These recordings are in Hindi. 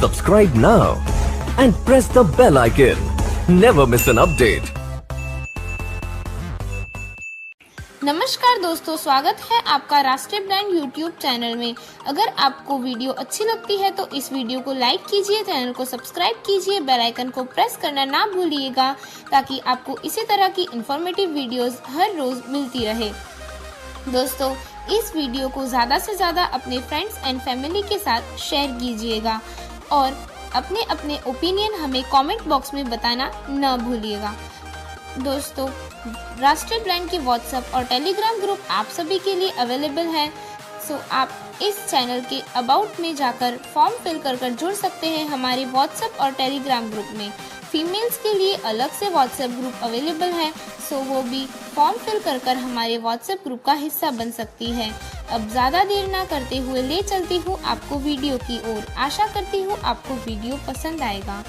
Subscribe now and press the bell icon. Never miss an update. नमस्कार दोस्तों, स्वागत है आपका राष्ट्रीय ब्रांड यूट्यूब चैनल में। अगर आपको वीडियो अच्छी लगती है तो इस वीडियो को लाइक कीजिए, चैनल को सब्सक्राइब कीजिए, बेल आइकन को प्रेस करना ना भूलिएगा ताकि आपको इसी तरह की इंफॉर्मेटिव वीडियोस हर रोज मिलती रहे। दोस्तों, इस वीडियो को ज़्यादा से ज़्यादा अपने फ्रेंड्स एंड फैमिली के साथ शेयर कीजिएगा और अपने अपने ओपिनियन हमें कमेंट बॉक्स में बताना न भूलिएगा। दोस्तों, राष्ट्रीय ब्रांड के व्हाट्सएप और टेलीग्राम ग्रुप आप सभी के लिए अवेलेबल है। सो आप इस चैनल के अबाउट में जाकर फॉर्म फिल कर जुड़ सकते हैं हमारे व्हाट्सएप और टेलीग्राम ग्रुप में। फीमेल्स के लिए अलग से व्हाट्सएप ग्रुप अवेलेबल है, सो वो भी फॉर्म फिल कर हमारे व्हाट्सएप ग्रुप का हिस्सा बन सकती है। अब ज़्यादा देर ना करते हुए ले चलती हूँ आपको वीडियो की ओर। आशा करती हूँ आपको वीडियो पसंद आएगा।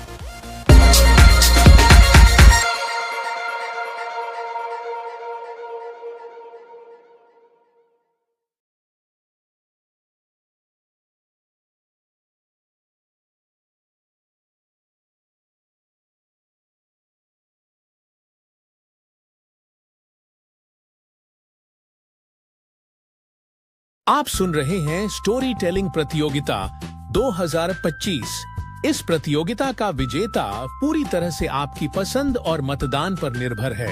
आप सुन रहे हैं स्टोरी टेलिंग प्रतियोगिता 2025। इस प्रतियोगिता का विजेता पूरी तरह से आपकी पसंद और मतदान पर निर्भर है।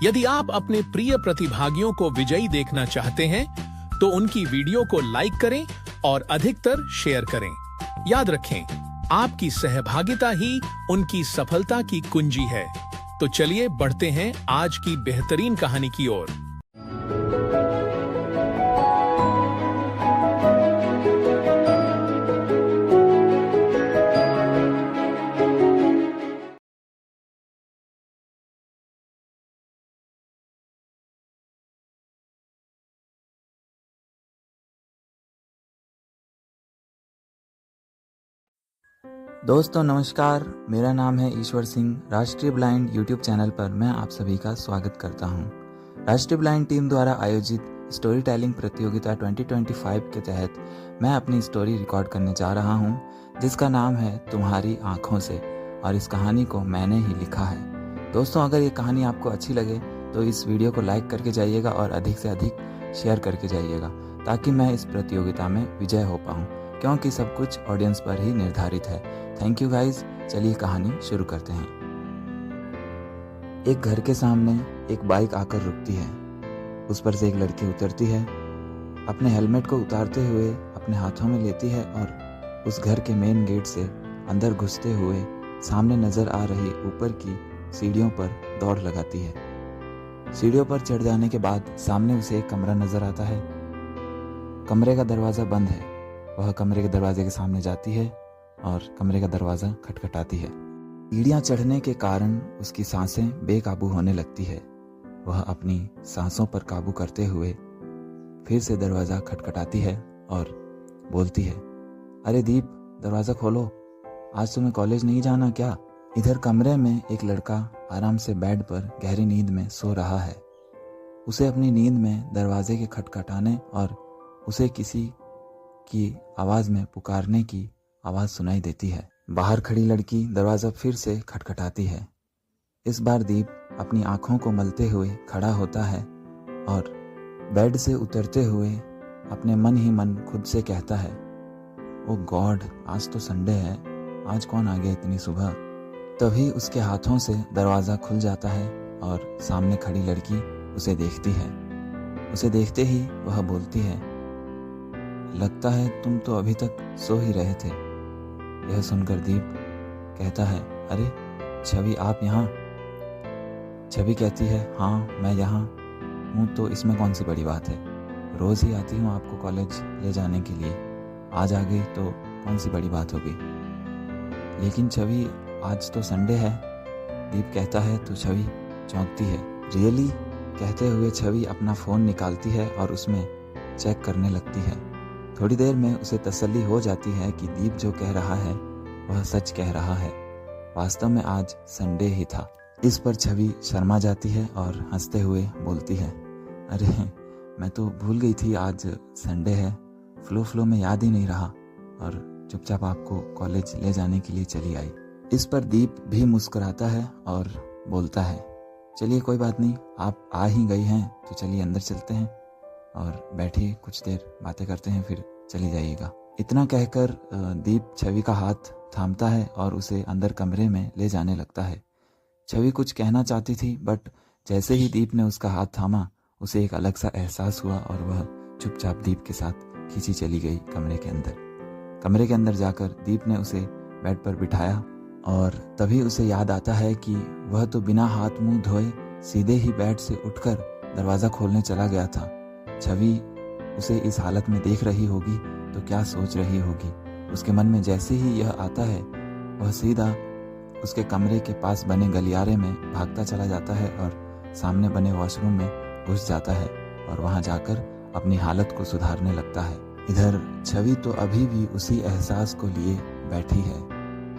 यदि आप अपने प्रिय प्रतिभागियों को विजयी देखना चाहते हैं तो उनकी वीडियो को लाइक करें और अधिकतर शेयर करें। याद रखें, आपकी सहभागिता ही उनकी सफलता की कुंजी है। तो चलिए बढ़ते हैं आज की बेहतरीन कहानी की ओर। दोस्तों नमस्कार, मेरा नाम है ईश्वर सिंह। राष्ट्रीय ब्लाइंड यूट्यूब चैनल पर मैं आप सभी का स्वागत करता हूं। राष्ट्रीय ब्लाइंड टीम द्वारा आयोजित स्टोरी टेलिंग प्रतियोगिता 2025 के तहत मैं अपनी स्टोरी रिकॉर्ड करने जा रहा हूं, जिसका नाम है तुम्हारी आंखों से, और इस कहानी को मैंने ही लिखा है। दोस्तों, अगर ये कहानी आपको अच्छी लगे तो इस वीडियो को लाइक करके जाइएगा और अधिक से अधिक शेयर करके जाइएगा ताकि मैं इस प्रतियोगिता में विजय हो पाऊँ, क्योंकि सब कुछ ऑडियंस पर ही निर्धारित है। Thank you guys. चलिए कहानी शुरू करते हैं। एक घर के सामने एक बाइक आकर रुकती है। उस पर से एक लड़की उतरती है, अपने हेलमेट को उतारते हुए अपने हाथों में लेती है और उस घर के मेन गेट से अंदर घुसते हुए सामने नजर आ रही ऊपर की सीढ़ियों पर दौड़ लगाती है। सीढ़ियों पर चढ़ जाने के बाद सामने उसे एक कमरा नजर आता है। कमरे का दरवाजा बंद है। वह कमरे के दरवाजे के सामने जाती है और कमरे का दरवाजा खटखटाती है। सीढ़ियां चढ़ने के कारण उसकी सांसें बेकाबू होने लगती है। वह अपनी सांसों पर काबू करते हुए फिर से दरवाजा खटखटाती है और बोलती है, अरे दीप, दरवाजा खोलो, आज तुम्हें कॉलेज नहीं जाना क्या? इधर कमरे में एक लड़का आराम से बेड पर गहरी नींद में सो रहा है। उसे अपनी नींद में दरवाजे के खटखटाने और उसे किसी की आवाज में पुकारने की आवाज सुनाई देती है। बाहर खड़ी लड़की दरवाजा फिर से खटखटाती है। इस बार दीप अपनी आंखों को मलते हुए खड़ा होता है और बेड से उतरते हुए अपने मन ही मन खुद से कहता है, ओ गॉड, आज तो संडे है, आज कौन आ गया इतनी सुबह? तभी उसके हाथों से दरवाजा खुल जाता है और सामने खड़ी लड़की उसे देखती है। उसे देखते ही वह बोलती है, लगता है तुम तो अभी तक सो ही रहे थे। यह सुनकर दीप कहता है, अरे छवि, आप यहाँ? छवि कहती है, हाँ मैं यहाँ हूँ, तो इसमें कौन सी बड़ी बात है, रोज ही आती हूँ आपको कॉलेज ले जाने के लिए, आज आ गई तो कौन सी बड़ी बात होगी। लेकिन छवि, आज तो संडे है, दीप कहता है। तो छवि चौंकती है। रियली? कहते हुए छवि अपना फ़ोन निकालती है और उसमें चेक करने लगती है। थोड़ी देर में उसे तसल्ली हो जाती है कि दीप जो कह रहा है वह सच कह रहा है। वास्तव में आज संडे ही था। इस पर छवि शर्मा जाती है और हंसते हुए बोलती है, अरे मैं तो भूल गई थी आज संडे है, फ्लो में याद ही नहीं रहा। और चुपचाप आपको कॉलेज ले जाने के लिए चली आई। इस पर दीप भी मुस्कुराता है और बोलता है, चलिए कोई बात नहीं, आप आ ही गई हैं तो चलिए अंदर चलते हैं और बैठिए, कुछ देर बातें करते हैं, फिर चली जाइएगा। इतना कहकर दीप छवि का हाथ थामता है और उसे अंदर कमरे में ले जाने लगता है। छवि कुछ कहना चाहती थी, बट जैसे ही दीप ने उसका हाथ थामा उसे एक अलग सा एहसास हुआ और वह चुपचाप दीप के साथ खींची चली गई कमरे के अंदर। कमरे के अंदर जाकर दीप ने उसे बेड पर बिठाया और तभी उसे याद आता है कि वह तो बिना हाथ मुंह धोए सीधे ही बेड से उठकर दरवाज़ा खोलने चला गया था। छवि उसे इस हालत में देख रही होगी तो क्या सोच रही होगी। उसके मन में जैसे ही यह आता है वह सीधा उसके कमरे के पास बने गलियारे में भागता चला जाता है और सामने बने वॉशरूम में घुस जाता है और वहां जाकर अपनी हालत को सुधारने लगता है। इधर छवि तो अभी भी उसी एहसास को लिए बैठी है।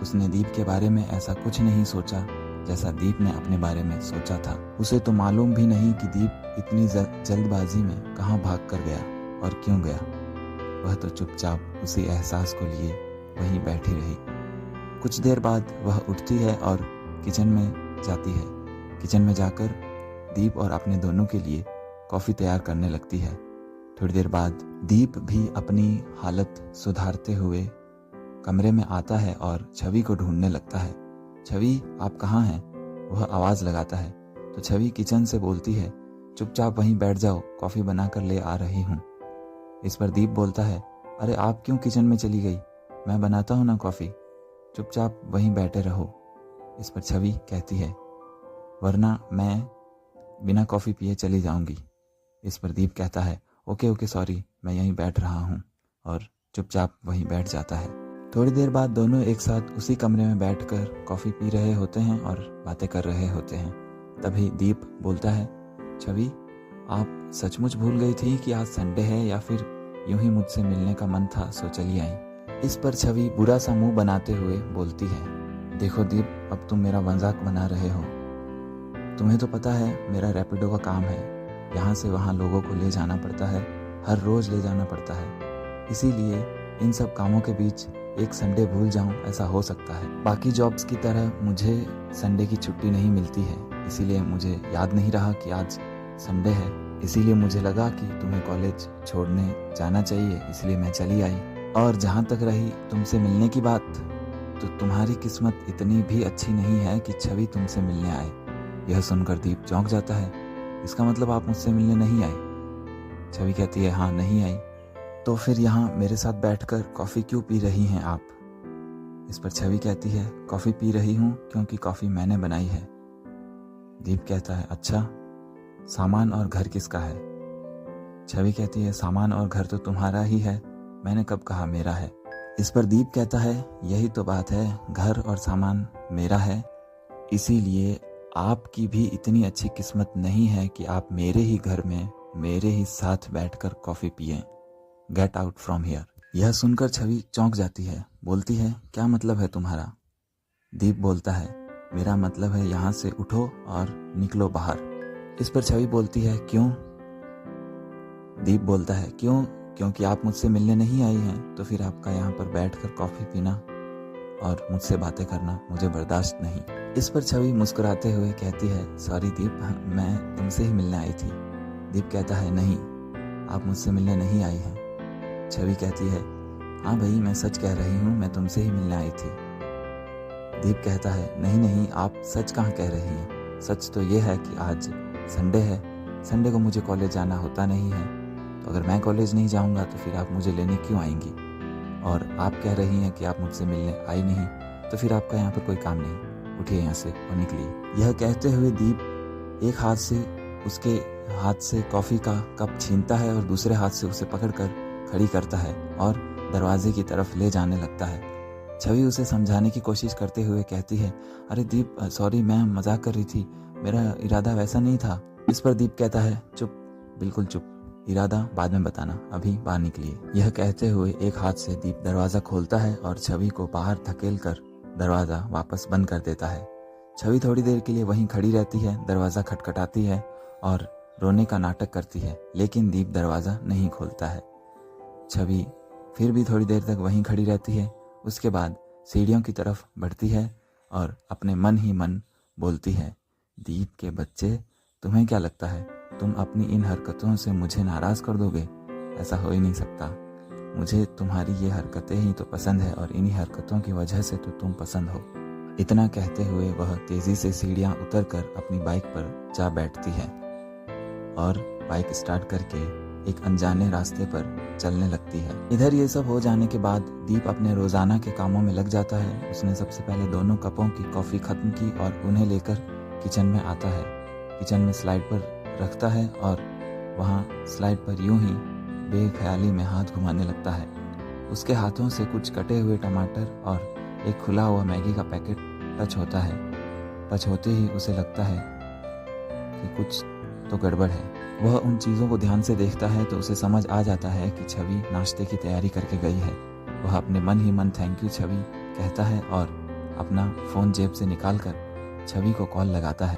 उसने दीप के बारे में ऐसा कुछ नहीं सोचा जैसा दीप ने अपने बारे में सोचा था। उसे तो मालूम भी नहीं कि दीप इतनी जल्दबाजी में कहाँ भाग कर गया और क्यों गया। वह तो चुपचाप उसी एहसास को लिए वहीं बैठी रही। कुछ देर बाद वह उठती है और किचन में जाती है। किचन में जाकर दीप और अपने दोनों के लिए कॉफ़ी तैयार करने लगती है। थोड़ी देर बाद दीप भी अपनी हालत सुधारते हुए कमरे में आता है और छवि को ढूंढने लगता है। छवि, आप कहाँ हैं? वह आवाज़ लगाता है तो छवि किचन से बोलती है, चुपचाप वहीं बैठ जाओ, कॉफ़ी बनाकर ले आ रही हूँ। इस पर दीप बोलता है, अरे आप क्यों किचन में चली गई? मैं बनाता हूँ ना कॉफ़ी, चुपचाप वहीं बैठे रहो। इस पर छवि कहती है, वरना मैं बिना कॉफ़ी पिए चली जाऊंगी। इस पर दीप कहता है, ओके सॉरी, मैं यहीं बैठ रहा हूँ, और चुपचाप वहीं बैठ जाता है। थोड़ी देर बाद दोनों एक साथ उसी कमरे में बैठकर कॉफ़ी पी रहे होते हैं और बातें कर रहे होते हैं। तभी दीप बोलता है, छवि, आप सचमुच भूल गई थी कि आज संडे है या फिर यूं ही मुझसे मिलने का मन था सो चली आई। इस पर छवि बुरा सा मुंह बनाते हुए बोलती है, देखो दीप, अब तुम मेरा मजाक बना रहे हो। तुम्हें तो पता है मेरा रैपिडो का काम है, यहाँ से वहाँ लोगों को ले जाना पड़ता है, हर रोज़ ले जाना पड़ता है। इसीलिए इन सब कामों के बीच एक संडे भूल जाऊँ ऐसा हो सकता है। बाकी जॉब्स की तरह मुझे संडे की छुट्टी नहीं मिलती है, इसीलिए मुझे याद नहीं रहा कि आज संडे है। इसीलिए मुझे लगा कि तुम्हें कॉलेज छोड़ने जाना चाहिए, इसलिए मैं चली आई। और जहाँ तक रही तुमसे मिलने की बात, तो तुम्हारी किस्मत इतनी भी अच्छी नहीं है कि छवि तुमसे मिलने आए। यह सुनकर दीप चौंक जाता है, इसका मतलब आप मुझसे मिलने नहीं आई? छवि कहती है, हाँ नहीं आई। तो फिर यहाँ मेरे साथ बैठकर कॉफ़ी क्यों पी रही हैं आप? इस पर छवि कहती है, कॉफ़ी पी रही हूँ क्योंकि कॉफ़ी मैंने बनाई है। दीप कहता है, अच्छा, सामान और घर किसका है? छवि कहती है, सामान और घर तो तुम्हारा ही है, मैंने कब कहा मेरा है। इस पर दीप कहता है, यही तो बात है, घर और सामान मेरा है, इसीलिए आपकी भी इतनी अच्छी किस्मत नहीं है कि आप मेरे ही घर में मेरे ही साथ बैठकर कॉफ़ी पिएं। Get out from here. यह सुनकर छवि चौंक जाती है, बोलती है, क्या मतलब है तुम्हारा? दीप बोलता है, मेरा मतलब है यहाँ से उठो और निकलो बाहर। इस पर छवि बोलती है, क्यों? दीप बोलता है, क्यों? क्योंकि आप मुझसे मिलने नहीं आई हैं, तो फिर आपका यहाँ पर बैठकर कॉफ़ी पीना और मुझसे बातें करना मुझे बर्दाश्त नहीं। इस पर छवि मुस्कुराते हुए कहती है, सॉरी दीप, मैं तुमसे ही मिलने आई थी। दीप कहता है, नहीं, आप मुझसे मिलने नहीं आई हैं। छवि कहती है, हाँ भाई, मैं सच कह रही हूँ, मैं तुमसे ही मिलने आई थी। दीप कहता है, नहीं, आप सच कहाँ कह रही हैं? सच तो ये है कि आज संडे है, संडे को मुझे कॉलेज जाना होता नहीं है, तो अगर मैं कॉलेज नहीं जाऊँगा तो फिर आप मुझे लेने क्यों आएंगी? और आप कह रही हैं कि आप मुझसे मिलने आई नहीं, तो फिर आपका यहाँ पर कोई काम नहीं, उठिए यहाँ से और निकलिए। यह कहते हुए दीप एक हाथ से उसके हाथ से कॉफ़ी का कप छीनता है और दूसरे हाथ से उसे पकड़कर खड़ी करता है और दरवाजे की तरफ ले जाने लगता है। छवि उसे समझाने की कोशिश करते हुए कहती है, अरे दीप, सॉरी, मैं मजाक कर रही थी, मेरा इरादा वैसा नहीं था। इस पर दीप कहता है, चुप, बिल्कुल चुप, इरादा बाद में बताना, अभी बाहर निकलिए। यह कहते हुए एक हाथ से दीप दरवाज़ा खोलता है और छवि को बाहर धकेल कर दरवाज़ा वापस बंद कर देता है। छवि थोड़ी देर के लिए वहीं खड़ी रहती है, दरवाज़ा खटखटाती है और रोने का नाटक करती है, लेकिन दीप दरवाज़ा नहीं खोलता है। छवि फिर भी थोड़ी देर तक वहीं खड़ी रहती है उसके बाद सीढ़ियों की तरफ बढ़ती है और अपने मन ही मन बोलती है, दीप के बच्चे, तुम्हें क्या लगता है तुम अपनी इन हरकतों से मुझे नाराज़ कर दोगे? ऐसा हो ही नहीं सकता। मुझे तुम्हारी ये हरकतें ही तो पसंद है और इन्हीं हरकतों की वजह से तो तुम पसंद हो। इतना कहते हुए वह तेज़ी से सीढ़ियाँ उतरकर अपनी बाइक पर जा बैठती है और बाइक स्टार्ट करके एक अनजाने रास्ते पर चलने लगती है। इधर ये सब हो जाने के बाद दीप अपने रोज़ाना के कामों में लग जाता है। उसने सबसे पहले दोनों कपों की कॉफ़ी ख़त्म की और उन्हें लेकर किचन में आता है। किचन में स्लाइड पर रखता है और वहाँ स्लाइड पर यूं ही बेख्याली में हाथ घुमाने लगता है। उसके हाथों से कुछ कटे हुए टमाटर और एक खुला हुआ मैगी का पैकेट टच होता है। टच होते ही उसे लगता है कि कुछ तो गड़बड़ है। वह उन चीज़ों को ध्यान से देखता है तो उसे समझ आ जाता है कि छवि नाश्ते की तैयारी करके गई है। वह अपने मन ही मन थैंक यू छवि कहता है और अपना फ़ोन जेब से निकालकर छवि को कॉल लगाता है।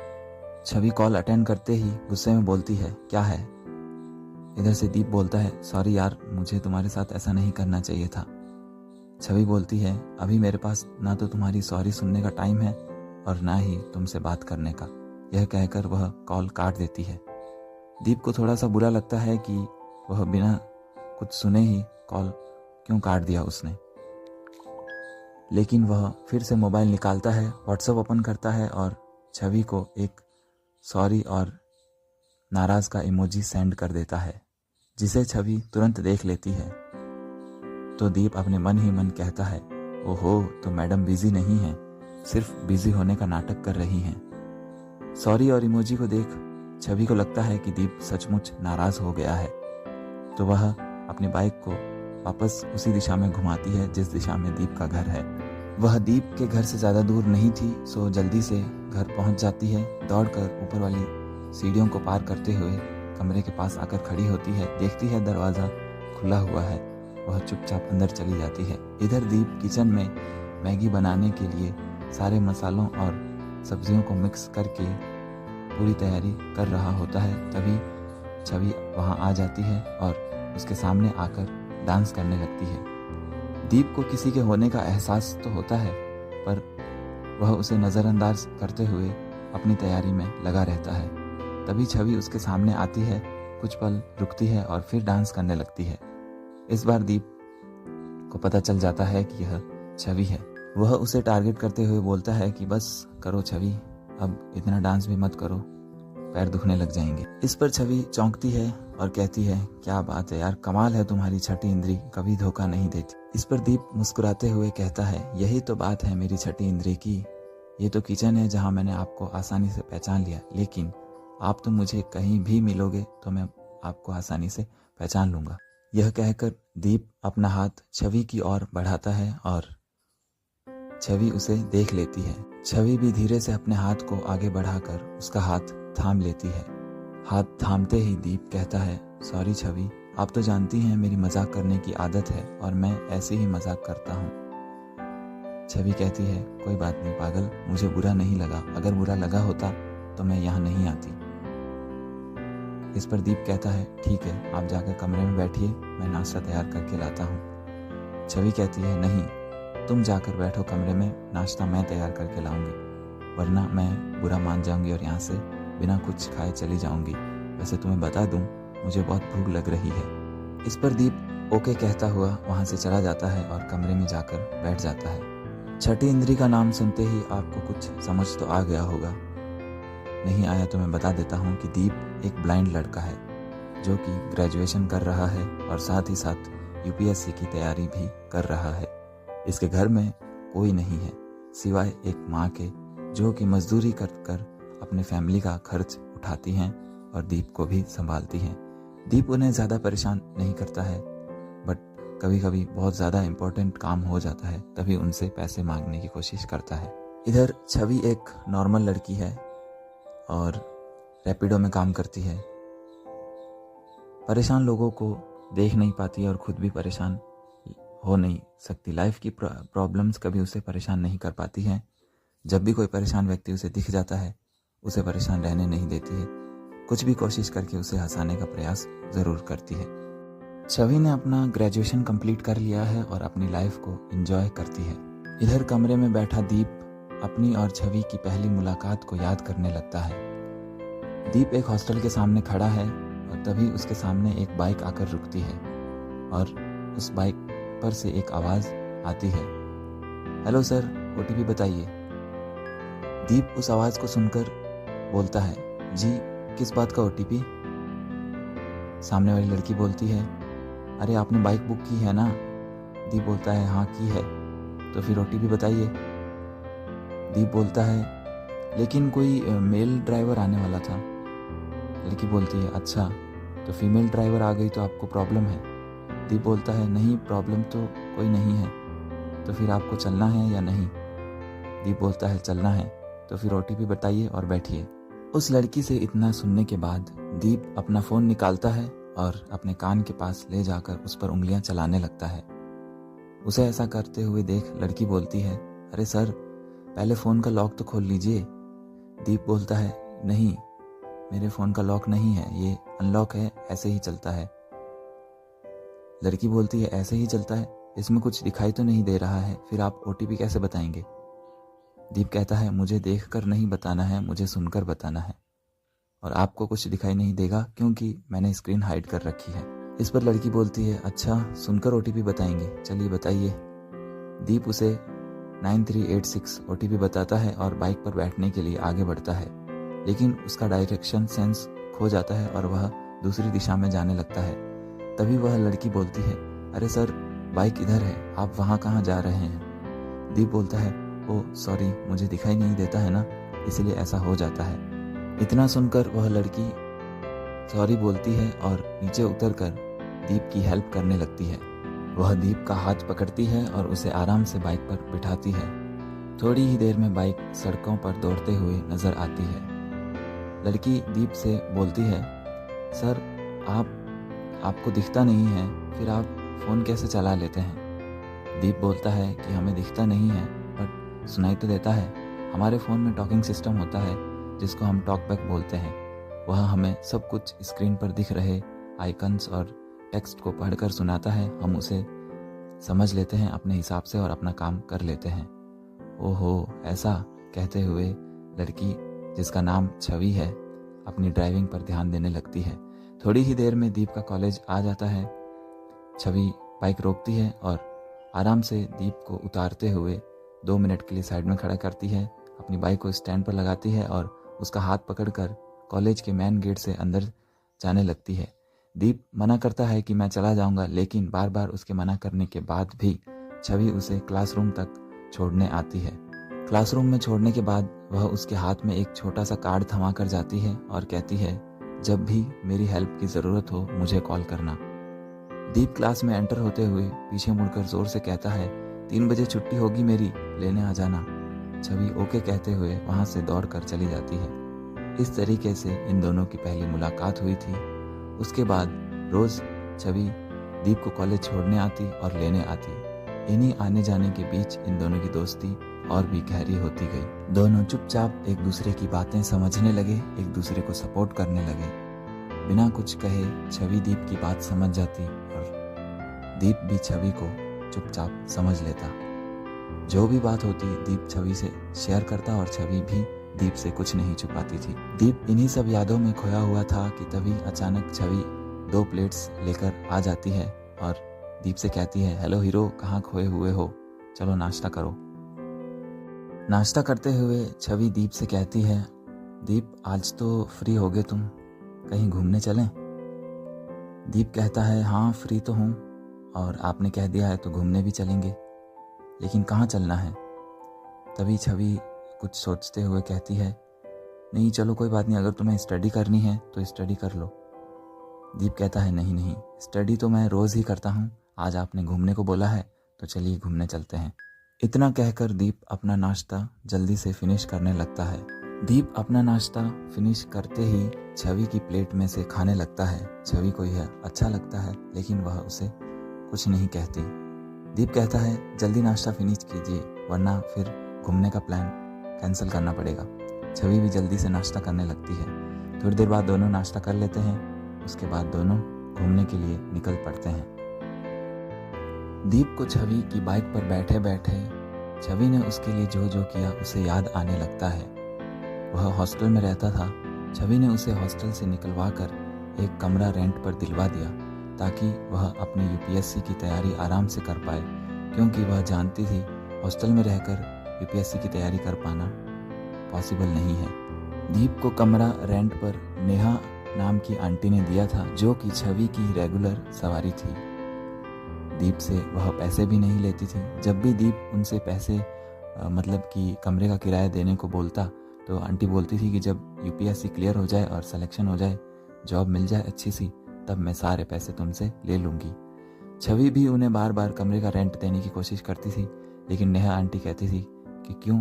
छवि कॉल अटेंड करते ही गुस्से में बोलती है, क्या है? इधर से दीप बोलता है, सॉरी यार, मुझे तुम्हारे साथ ऐसा नहीं करना चाहिए था। छवि बोलती है, अभी मेरे पास ना तो तुम्हारी सॉरी सुनने का टाइम है और ना ही तुमसे बात करने का। यह कहकर वह कॉल काट देती है। दीप को थोड़ा सा बुरा लगता है कि वह बिना कुछ सुने ही कॉल क्यों काट दिया उसने, लेकिन वह फिर से मोबाइल निकालता है, व्हाट्सएप ओपन करता है और छवि को एक सॉरी और नाराज़ का इमोजी सेंड कर देता है, जिसे छवि तुरंत देख लेती है। तो दीप अपने मन ही मन कहता है, ओहो, तो मैडम बिजी नहीं है, सिर्फ बिजी होने का नाटक कर रही हैं। सॉरी और इमोजी को देख छवि को लगता है कि दीप सचमुच नाराज़ हो गया है। तो वह अपनी बाइक को वापस उसी दिशा में घुमाती है जिस दिशा में दीप का घर है। वह दीप के घर से ज़्यादा दूर नहीं थी, सो जल्दी से घर पहुंच जाती है। दौड़कर ऊपर वाली सीढ़ियों को पार करते हुए कमरे के पास आकर खड़ी होती है। देखती है दरवाज़ा खुला हुआ है। वह चुपचाप अंदर चली जाती है। इधर दीप किचन में मैगी बनाने के लिए सारे मसालों और सब्जियों को मिक्स करके पूरी तैयारी कर रहा होता है। तभी छवि वहाँ आ जाती है और उसके सामने आकर डांस करने लगती है। दीप को किसी के होने का एहसास तो होता है, पर वह उसे नज़रअंदाज करते हुए अपनी तैयारी में लगा रहता है। तभी छवि उसके सामने आती है, कुछ पल रुकती है और फिर डांस करने लगती है। इस बार दीप को पता चल जाता है कि यह छवि है। वह उसे टारगेट करते हुए बोलता है कि बस करो छवि, अब इतना डांस भी मत करो, पैर दुखने लग जाएंगे। इस पर छवि चौंकती है और कहती है, क्या बात है यार, कमाल है तुम्हारी छठी इंद्री, कभी धोखा नहीं देती। इस पर दीप मुस्कुराते हुए कहता है, यही तो बात है मेरी छठी इंद्री की। ये तो किचन है जहाँ मैंने आपको आसानी से पहचान लिया, लेकिन आप तो मुझे कहीं भी मिलोगे तो मैं आपको आसानी से पहचान लूंगा। यह कहकर दीप अपना हाथ छवि की ओर बढ़ाता है और छवि उसे देख लेती है। छवि भी धीरे से अपने हाथ को आगे बढ़ाकर उसका हाथ थाम लेती है। हाथ थामते ही दीप कहता है, सॉरी छवि, आप तो जानती हैं मेरी मजाक करने की आदत है और मैं ऐसे ही मजाक करता हूँ। छवि कहती है, कोई बात नहीं पागल, मुझे बुरा नहीं लगा, अगर बुरा लगा होता तो मैं यहाँ नहीं आती। इस पर दीप कहता है, ठीक है, आप जाकर कमरे में बैठिए, मैं नाश्ता तैयार करके लाता हूँ। छवि कहती है, नहीं, तुम जाकर बैठो कमरे में, नाश्ता मैं तैयार करके लाऊंगी, वरना मैं बुरा मान जाऊंगी और यहाँ से बिना कुछ खाए चली जाऊंगी। वैसे तुम्हें बता दूं, मुझे बहुत भूख लग रही है। इस पर दीप ओके कहता हुआ वहाँ से चला जाता है और कमरे में जाकर बैठ जाता है। छठी इंद्री का नाम सुनते ही आपको कुछ समझ तो आ गया होगा, नहीं आया तो मैं बता देता हूँ कि दीप एक ब्लाइंड लड़का है जो कि ग्रेजुएशन कर रहा है और साथ ही साथ यूपीएससी की तैयारी भी कर रहा है। इसके घर में कोई नहीं है सिवाय एक माँ के, जो कि मजदूरी कर अपने फैमिली का खर्च उठाती हैं और दीप को भी संभालती हैं। दीप उन्हें ज़्यादा परेशान नहीं करता है, बट कभी कभी बहुत ज़्यादा इम्पोर्टेंट काम हो जाता है तभी उनसे पैसे मांगने की कोशिश करता है। इधर छवि एक नॉर्मल लड़की है और रैपिडो में काम करती है। परेशान लोगों को देख नहीं पाती और खुद भी परेशान हो नहीं सकती। लाइफ की प्रॉब्लम्स कभी उसे परेशान नहीं कर पाती हैं। जब भी कोई परेशान व्यक्ति उसे दिख जाता है, उसे परेशान रहने नहीं देती है, कुछ भी कोशिश करके उसे हंसाने का प्रयास ज़रूर करती है। छवि ने अपना ग्रेजुएशन कंप्लीट कर लिया है और अपनी लाइफ को एंजॉय करती है। इधर कमरे में बैठा दीप अपनी और छवि की पहली मुलाकात को याद करने लगता है। दीप एक हॉस्टल के सामने खड़ा है और तभी उसके सामने एक बाइक आकर रुकती है और उस बाइक पर से एक आवाज़ आती है, हेलो सर, ओटीपी बताइए। दीप उस आवाज़ को सुनकर बोलता है, जी किस बात का ओटीपी? सामने वाली लड़की बोलती है, अरे आपने बाइक बुक की है ना? दीप बोलता है, हाँ की है। तो फिर ओटीपी बताइए। दीप बोलता है, लेकिन कोई मेल ड्राइवर आने वाला था। लड़की बोलती है, अच्छा तो फीमेल ड्राइवर आ गई तो आपको प्रॉब्लम है? दीप बोलता है, नहीं प्रॉब्लम तो कोई नहीं है। तो फिर आपको चलना है या नहीं? दीप बोलता है, चलना है। तो फिर ओटीपी बताइए और बैठिए। उस लड़की से इतना सुनने के बाद दीप अपना फ़ोन निकालता है और अपने कान के पास ले जाकर उस पर उंगलियां चलाने लगता है। उसे ऐसा करते हुए देख लड़की बोलती है, अरे सर पहले फ़ोन का लॉक तो खोल लीजिए। दीप बोलता है, नहीं मेरे फ़ोन का लॉक नहीं है, ये अनलॉक है, ऐसे ही चलता है। लड़की बोलती है, ऐसे ही चलता है? इसमें कुछ दिखाई तो नहीं दे रहा है, फिर आप ओटीपी कैसे बताएंगे? दीप कहता है, मुझे देखकर नहीं बताना है, मुझे सुनकर बताना है, और आपको कुछ दिखाई नहीं देगा क्योंकि मैंने स्क्रीन हाइड कर रखी है। इस पर लड़की बोलती है, अच्छा सुनकर ओटीपी बताएंगे, चलिए बताइए। दीप उसे 9386 ओटीपी बताता है और बाइक पर बैठने के लिए आगे बढ़ता है, लेकिन उसका डायरेक्शन सेंस खो जाता है और वह दूसरी दिशा में जाने लगता है। तभी वह लड़की बोलती है, अरे सर बाइक इधर है, आप वहाँ कहाँ जा रहे हैं? दीप बोलता है, ओह सॉरी, मुझे दिखाई नहीं देता है ना, इसलिए ऐसा हो जाता है। इतना सुनकर वह लड़की सॉरी बोलती है और नीचे उतरकर दीप की हेल्प करने लगती है। वह दीप का हाथ पकड़ती है और उसे आराम से बाइक पर बिठाती है। थोड़ी ही देर में बाइक सड़कों पर दौड़ते हुए नजर आती है। लड़की दीप से बोलती है, सर आपको दिखता नहीं है, फिर आप फ़ोन कैसे चला लेते हैं? दीप बोलता है कि हमें दिखता नहीं है बट सुनाई तो देता है। हमारे फ़ोन में टॉकिंग सिस्टम होता है जिसको हम टॉकबैक बोलते हैं। वह हमें सब कुछ स्क्रीन पर दिख रहे आइकन्स और टेक्स्ट को पढ़कर सुनाता है। हम उसे समझ लेते हैं अपने हिसाब से और अपना काम कर लेते हैं। ओहो ऐसा कहते हुए लड़की, जिसका नाम छवि है, अपनी ड्राइविंग पर ध्यान देने लगती है। थोड़ी ही देर में दीप का कॉलेज आ जाता है। छवि बाइक रोकती है और आराम से दीप को उतारते हुए 2 मिनट के लिए साइड में खड़ा करती है। अपनी बाइक को स्टैंड पर लगाती है और उसका हाथ पकड़कर कॉलेज के मेन गेट से अंदर जाने लगती है। दीप मना करता है कि मैं चला जाऊंगा, लेकिन बार बार उसके मना करने के बाद भी छवि उसे क्लासरूम तक छोड़ने आती है। क्लासरूम में छोड़ने के बाद वह उसके हाथ में एक छोटा सा कार्ड थमा कर जाती है और कहती है, जब भी मेरी हेल्प की ज़रूरत हो मुझे कॉल करना। दीप क्लास में एंटर होते हुए पीछे मुड़कर जोर से कहता है, 3 बजे छुट्टी होगी मेरी, लेने आ जाना। छवि ओके कहते हुए वहाँ से दौड़ कर चली जाती है। इस तरीके से इन दोनों की पहली मुलाकात हुई थी। उसके बाद रोज़ छवि दीप को कॉलेज छोड़ने आती और लेने आती। इन्हीं आने जाने के बीच इन दोनों की दोस्ती और भी गहरी होती गई। दोनों चुपचाप एक दूसरे की बातें समझने लगे, एक दूसरे को सपोर्ट करने लगे। बिना कुछ कहे छवि दीप की बात समझ जाती और दीप भी छवि को चुपचाप समझ लेता। जो भी बात होती दीप छवि से शेयर करता और छवि भी दीप से कुछ नहीं छुपाती थी। दीप इन्हीं सब यादों में खोया हुआ था कि तभी अचानक छवि 2 प्लेट्स लेकर आ जाती है और दीप से कहती है, हेलो हीरो, कहाँ खोए हुए हो, चलो नाश्ता करो। नाश्ता करते हुए छवि दीप से कहती है, दीप आज तो फ्री हो गए तुम, कहीं घूमने चलें? दीप कहता है, हाँ फ्री तो हूँ और आपने कह दिया है तो घूमने भी चलेंगे, लेकिन कहाँ चलना है? तभी छवि कुछ सोचते हुए कहती है, नहीं चलो कोई बात नहीं, अगर तुम्हें स्टडी करनी है तो स्टडी कर लो। दीप कहता है, नहीं नहीं, स्टडी तो मैं रोज़ ही करता हूँ, आज आपने घूमने को बोला है तो चलिए घूमने चलते हैं। इतना कहकर दीप अपना नाश्ता जल्दी से फिनिश करने लगता है। दीप अपना नाश्ता फिनिश करते ही छवि की प्लेट में से खाने लगता है। छवि को यह अच्छा लगता है लेकिन वह उसे कुछ नहीं कहती। दीप कहता है, जल्दी नाश्ता फिनिश कीजिए वरना फिर घूमने का प्लान कैंसिल करना पड़ेगा। छवि भी जल्दी से नाश्ता करने लगती है। थोड़ी देर बाद दोनों नाश्ता कर लेते हैं। उसके बाद दोनों घूमने के लिए निकल पड़ते हैं। दीप को छवि की बाइक पर बैठे बैठे छवि ने उसके लिए जो जो किया उसे याद आने लगता है। वह हॉस्टल में रहता था। छवि ने उसे हॉस्टल से निकलवा कर एक कमरा रेंट पर दिलवा दिया ताकि वह अपनी यूपीएससी की तैयारी आराम से कर पाए, क्योंकि वह जानती थी हॉस्टल में रहकर यूपीएससी की तैयारी कर पाना पॉसिबल नहीं है। दीप को कमरा रेंट पर नेहा नाम की आंटी ने दिया था, जो कि छवि की रेगुलर सवारी थी। दीप से वह पैसे भी नहीं लेती थी। जब भी दीप उनसे पैसे मतलब कि कमरे का किराया देने को बोलता तो आंटी बोलती थी कि जब यूपीएससी क्लियर हो जाए और सिलेक्शन हो जाए, जॉब मिल जाए अच्छी सी, तब मैं सारे पैसे तुमसे ले लूँगी। छवि भी उन्हें बार बार कमरे का रेंट देने की कोशिश करती थी, लेकिन नेहा आंटी कहती थी कि क्यों,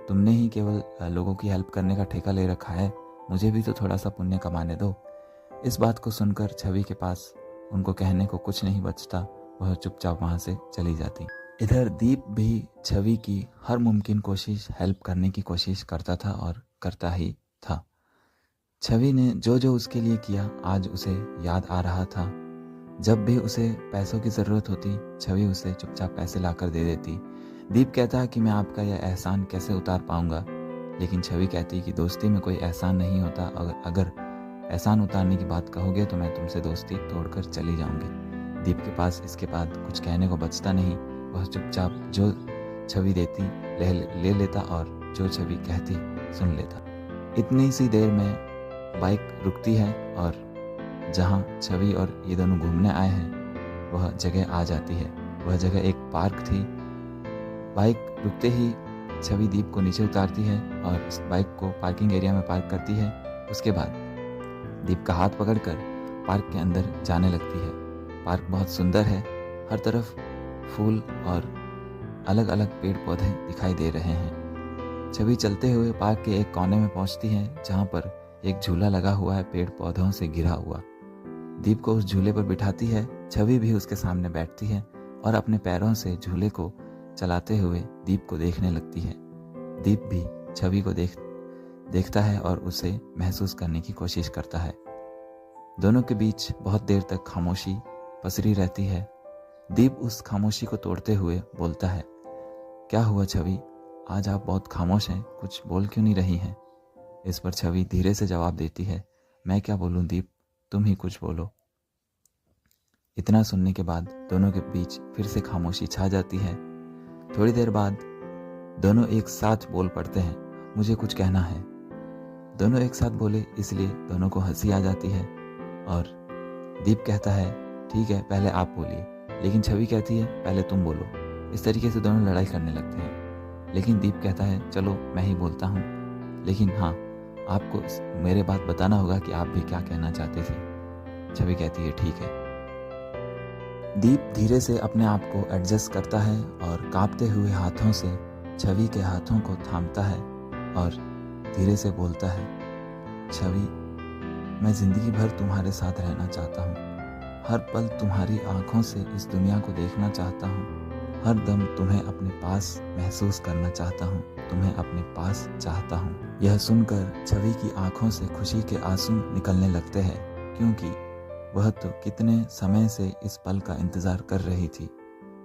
तुमने ही केवल लोगों की हेल्प करने का ठेका ले रखा है, मुझे भी तो थोड़ा सा पुण्य कमाने दो। इस बात को सुनकर छवि के पास उनको कहने को कुछ नहीं बचता, वह चुपचाप वहाँ से चली जाती। इधर दीप भी छवि की हर मुमकिन कोशिश हेल्प करने की कोशिश करता था और करता ही था। छवि ने जो जो उसके लिए किया आज उसे याद आ रहा था। जब भी उसे पैसों की ज़रूरत होती, छवि उसे चुपचाप पैसे लाकर दे देती। दीप कहता कि मैं आपका यह एहसान कैसे उतार पाऊंगा, लेकिन छवि कहती कि दोस्ती में कोई एहसान नहीं होता, अगर एहसान उतारने की बात कहोगे तो मैं तुमसे दोस्ती तोड़कर चली जाऊंगी। दीप के पास इसके बाद कुछ कहने को बचता नहीं। वह चुपचाप जो छवि देती ले लेता और जो छवि कहती सुन लेता। इतनी सी देर में बाइक रुकती है और जहाँ छवि और ये दोनों घूमने आए हैं वह जगह आ जाती है। वह जगह एक पार्क थी। बाइक रुकते ही छवि दीप को नीचे उतारती है और इस बाइक को पार्किंग एरिया में पार्क करती है। उसके बाद दीप का हाथ पकड़कर पार्क के अंदर जाने लगती है। पार्क बहुत सुंदर है, हर तरफ फूल और अलग अलग पेड़ पौधे दिखाई दे रहे हैं। छवि चलते हुए पार्क के एक कोने में पहुंचती है जहां पर एक झूला लगा हुआ है पेड़ पौधों से घिरा हुआ। दीप को उस झूले पर बिठाती है। छवि भी उसके सामने बैठती है और अपने पैरों से झूले को चलाते हुए दीप को देखने लगती है। दीप भी छवि को देखता है और उसे महसूस करने की कोशिश करता है। दोनों के बीच बहुत देर तक खामोशी पसरी रहती है। दीप उस खामोशी को तोड़ते हुए बोलता है, क्या हुआ छवि, आज आप बहुत खामोश हैं, कुछ बोल क्यों नहीं रही हैं? इस पर छवि धीरे से जवाब देती है, मैं क्या बोलूं दीप, तुम ही कुछ बोलो। इतना सुनने के बाद दोनों के बीच फिर से खामोशी छा जाती है। थोड़ी देर बाद दोनों एक साथ बोल पड़ते हैं, मुझे कुछ कहना है। दोनों एक साथ बोले इसलिए दोनों को हंसी आ जाती है और दीप कहता है, ठीक है पहले आप बोलिए, लेकिन छवि कहती है पहले तुम बोलो। इस तरीके से दोनों लड़ाई करने लगते हैं, लेकिन दीप कहता है चलो मैं ही बोलता हूँ, लेकिन हाँ आपको मेरे बात बताना होगा कि आप भी क्या कहना चाहते थे। छवि कहती है ठीक है। दीप धीरे से अपने आप को एडजस्ट करता है और कांपते हुए हाथों से छवि के हाथों को थामता है और धीरे से बोलता है, छवि मैं जिंदगी भर तुम्हारे साथ रहना चाहता हूँ, हर पल तुम्हारी आंखों से इस दुनिया को देखना चाहता हूँ, हर दम तुम्हें अपने पास महसूस करना चाहता हूँ, तुम्हें अपने पास चाहता हूँ। यह सुनकर छवि की आंखों से खुशी के आंसू निकलने लगते हैं, क्योंकि वह तो कितने समय से इस पल का इंतजार कर रही थी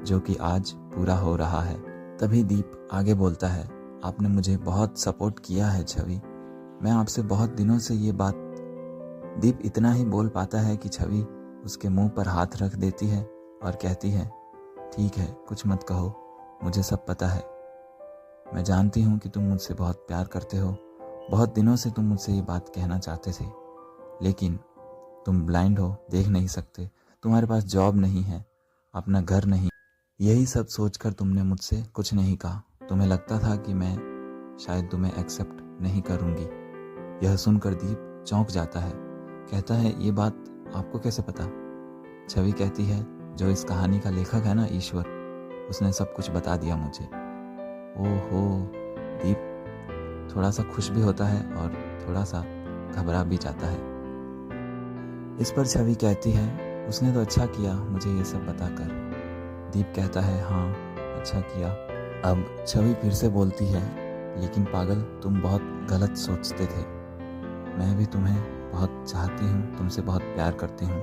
जो कि आज पूरा हो रहा है। तभी दीप आगे बोलता है, आपने मुझे बहुत सपोर्ट किया है छवि, मैं आपसे बहुत दिनों से ये बात। दीप इतना ही बोल पाता है कि छवि उसके मुंह पर हाथ रख देती है और कहती है, ठीक है कुछ मत कहो, मुझे सब पता है, मैं जानती हूँ कि तुम मुझसे बहुत प्यार करते हो, बहुत दिनों से तुम मुझसे ये बात कहना चाहते थे, लेकिन तुम ब्लाइंड हो, देख नहीं सकते, तुम्हारे पास जॉब नहीं है, अपना घर नहीं, यही सब सोचकर तुमने मुझसे कुछ नहीं कहा, तुम्हें लगता था कि मैं शायद तुम्हें एक्सेप्ट नहीं करूँगी। यह सुनकर दीप चौंक जाता है, कहता है ये बात आपको कैसे पता? छवि कहती है, जो इस कहानी का लेखक है ना ईश्वर, उसने सब कुछ बता दिया मुझे। ओहो, दीप थोड़ा सा खुश भी होता है और थोड़ा सा घबरा भी जाता है। इस पर छवि कहती है, उसने तो अच्छा किया मुझे ये सब बताकर। दीप कहता है, हाँ अच्छा किया। अब छवि फिर से बोलती है, लेकिन पागल तुम बहुत गलत सोचते थे, मैं भी तुम्हें बहुत चाहती हूँ, तुमसे बहुत प्यार करती हूँ,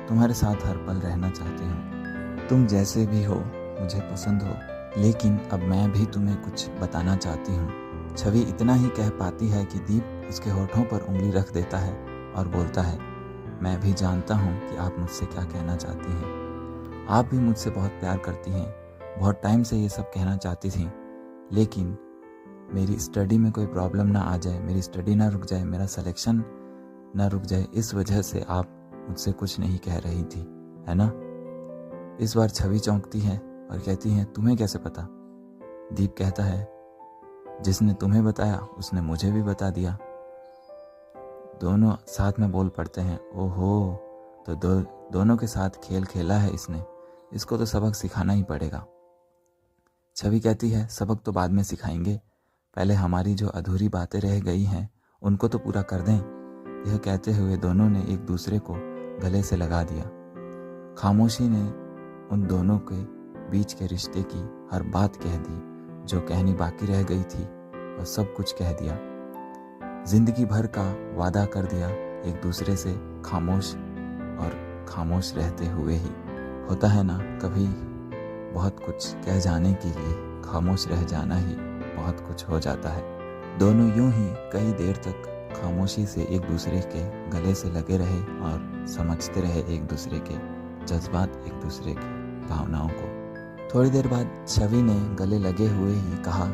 तुम्हारे साथ हर पल रहना चाहती हूँ। तुम जैसे भी हो मुझे पसंद हो, लेकिन अब मैं भी तुम्हें कुछ बताना चाहती हूँ। छवि इतना ही कह पाती है कि दीप उसके होठों पर उंगली रख देता है और बोलता है, मैं भी जानता हूँ कि आप मुझसे क्या कहना चाहती हैं। आप भी मुझछे बहुत प्यार करती हैं, बहुत टाइम से ये सब कहना चाहती थी, लेकिन मेरी स्टडी में कोई प्रॉब्लम ना आ जाए, मेरी स्टडी ना रुक जाए, मेरा सिलेक्शन ना रुक जाए, इस वजह से आप मुझसे कुछ नहीं कह रही थी, है ना। इस बार छवि चौंकती है और कहती है, तुम्हें कैसे पता। दीप कहता है, जिसने तुम्हें बताया उसने मुझे भी बता दिया। दोनों साथ में बोल पड़ते हैं, ओहो, तो दोनों के साथ खेल खेला है इसने, इसको तो सबक सिखाना ही पड़ेगा। छवि कहती है, सबक तो बाद में सिखाएंगे, पहले हमारी जो अधूरी बातें रह गई हैं उनको तो पूरा कर दें। यह कहते हुए दोनों ने एक दूसरे को गले से लगा दिया। खामोशी ने उन दोनों के बीच के रिश्ते की हर बात कह दी, जो कहनी बाकी रह गई थी वह सब कुछ कह दिया। जिंदगी भर का वादा कर दिया एक दूसरे से, खामोश और खामोश रहते हुए ही। होता है ना, कभी बहुत कुछ कह जाने के लिए खामोश रह जाना ही बहुत कुछ हो जाता है। दोनों यूं ही कई देर तक खामोशी से एक दूसरे के गले से लगे रहे और समझते रहे एक दूसरे के जज्बात, एक दूसरे की भावनाओं को। थोड़ी देर बाद छवि ने गले लगे हुए ही कहा,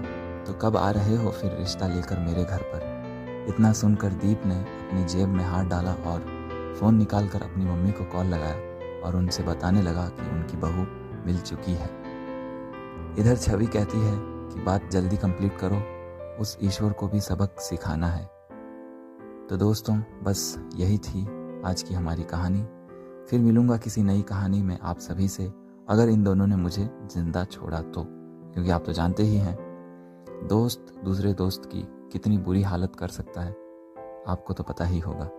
तो कब आ रहे हो फिर रिश्ता लेकर मेरे घर पर। इतना सुनकर दीप ने अपनी जेब में हाथ डाला और फ़ोन निकालकर अपनी मम्मी को कॉल लगाया और उनसे बताने लगा कि उनकी बहू मिल चुकी है। इधर छवि कहती है कि बात जल्दी कंप्लीट करो, उस ईश्वर को भी सबक सिखाना है। तो दोस्तों, बस यही थी आज की हमारी कहानी। फिर मिलूंगा किसी नई कहानी में आप सभी से, अगर इन दोनों ने मुझे जिंदा छोड़ा तो, क्योंकि आप तो जानते ही हैं दोस्त दूसरे दोस्त की कितनी बुरी हालत कर सकता है, आपको तो पता ही होगा।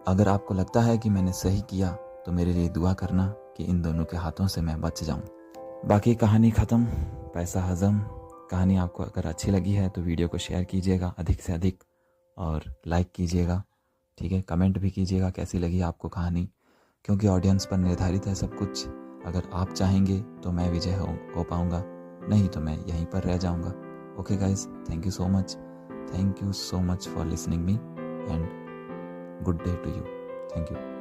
अगर आपको लगता है कि मैंने सही किया तो मेरे लिए दुआ करना कि इन दोनों के हाथों से मैं बच जाऊं। बाकी कहानी ख़त्म, पैसा हजम। कहानी आपको अगर अच्छी लगी है तो वीडियो को शेयर कीजिएगा अधिक से अधिक और लाइक कीजिएगा, ठीक है। कमेंट भी कीजिएगा कैसी लगी आपको कहानी, क्योंकि ऑडियंस पर निर्धारित है सब कुछ। अगर आप चाहेंगे तो मैं विजय हो पाऊँगा, नहीं तो मैं यहीं पर रह जाऊँगा। Okay guys, thank you so much, thank you so much for listening me and good day to you. Thank you.